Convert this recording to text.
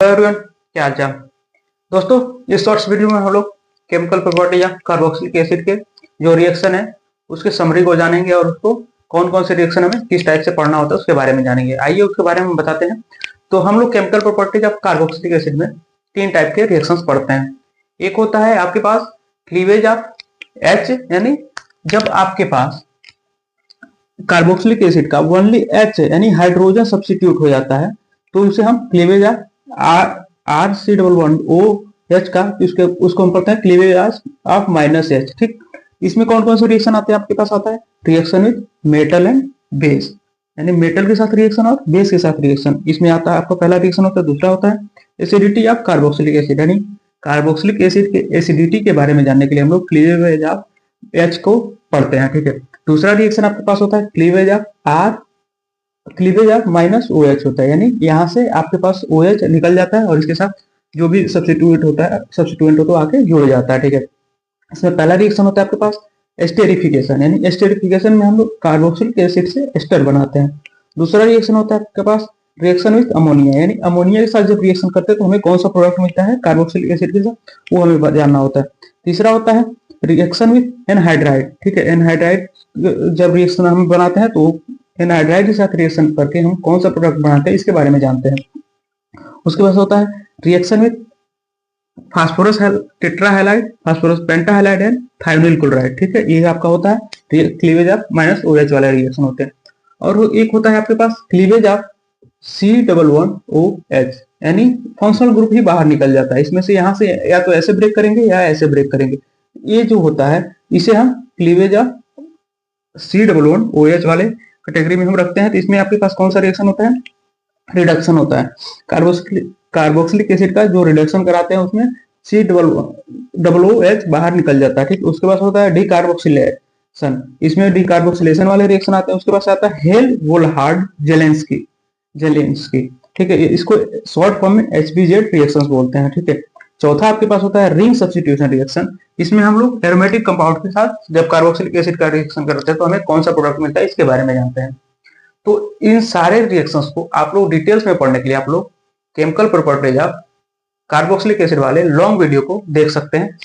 Everyone, क्या हाल चाल दोस्तों। इस शॉर्ट्स वीडियो में हम लोग केमिकल प्रॉपर्टी या कार्बोक्सिलिक एसिड के जो रिएक्शन है उसके समरी को जानेंगे और उसको कौन कौन से रिएक्शन हमें किस टाइप से पढ़ना होता है उसके बारे में जानेंगे। आइए उसके बारे में बताते हैं। तो हम लोग chemical properties of carboxylic acid में तीन टाइप के रिएक्शंस पढ़ते हैं। एक होता है आपके पास क्लीवेज ऑफ एच, यानी जब आपके पास कार्बोक्सिलिक एसिड का ओनली एच यानी हाइड्रोजन सब्स्टिट्यूट हो जाता है तो उसे हम cleavage R C double bond O H का उसको हम पढ़ते हैं क्लीवेज ऑफ माइनस एच। ठीक, इसमें कौन कौन से रिएक्शन आते हैं आपके पास? आता है reaction with metal and base, यानी मेटल के साथ रिएक्शन और बेस के साथ रिएक्शन। इसमें आता है आपका पहला रिएक्शन होता है। दूसरा होता है एसिडिटी ऑफ कार्बोक्सिलिक एसिड, यानी कार्बोक्सिलिक एसिड के एसिडिटी के बारे में जानने के लिए हम लोग क्लीवेज ऑफ एच को पढ़ते हैं। ठीक है, दूसरा रिएक्शन आपके पास होता है cleavage of R, cleavage of minus O H होता है, यानी यहाँ से आपके पास ओ एच निकल जाता है और इसके साथ जो भी सब्स्टिट्यूएंट होता है तो आके जुड़ जाता है। ठीक है, इसमें पहला रिएक्शन होता है आपके पास एस्टेरिफिकेशन, यानी एस्टेरिफिकेशन में हम लोग कार्बोक्सिलिक एसिड से एस्टर बनाते हैं। दूसरा रिएक्शन होता है आपके पास रिएक्शन विद अमोनिया, यानी अमोनिया के साथ जब रिएक्शन करते हैं तो हमें कौन सा प्रोडक्ट मिलता है कार्बोक्सिलिक एसिड के साथ, वो हमें जानना होता है। तीसरा होता है रिएक्शन विद एनहाइड्राइड। ठीक है, एनहाइड्राइड जब रिएक्शन हम बनाते हैं तो एनहाइड्राइड के साथ रिएक्शन करके हम कौन सा प्रोडक्ट बनाते हैं इसके बारे में जानते हैं। उसके बाद होता है reaction with phosphorus tetrahalide, phosphorus pentahalide and thionyl chloride. ठीक है, ये आपका होता है क्लीवेज ऑफ माइनस ओएच वाला रिएक्शन होते हैं। और एक होता है आपके पास क्लीवेज ऑफ C11OH, यानी फंक्शनल ग्रुप ही बाहर निकल जाता है इसमें से, यहाँ से या तो ऐसे ब्रेक करेंगे या ऐसे ब्रेक करेंगे। ये जो होता है इसे हम क्लीवेज ऑफ C11OH वाले कैटेगरी में हम रखते हैं। तो इसमें आपके पास कौन सा रिएक्शन होता है? रिडक्शन होता है। कार्बोक्सिलिक एसिड का जो रिडक्शन कराते हैं उसमें C11OH बाहर निकल जाता है। ठीक, उसके बाद होता है डीकार्बोक्सिलेशन, इसमें डीकार्बोक्सिलेशन वाले रिएक्शन आते हैं। उसके बाद आता है हेल वोल्हार्ड जेलेंस्की। ठीक है, इसको शॉर्ट फॉर्म में HBZ रिएक्शंस बोलते हैं। ठीक है, चौथा आपके पास होता है रिंग सब्स्टिट्यूशन रिएक्शन। इसमें हम लोग एरोमेटिक कंपाउंड के साथ जब कार्बोक्सिलिक एसिड का रिएक्शन करते हैं तो हमें कौन सा प्रोडक्ट मिलता है इसके बारे में जानते हैं। तो इन सारे रिएक्शंस को आप लोग डिटेल्स में पढ़ने के लिए आप लोग chemical properties of carboxylic acid वाले लॉन्ग वीडियो को देख सकते हैं।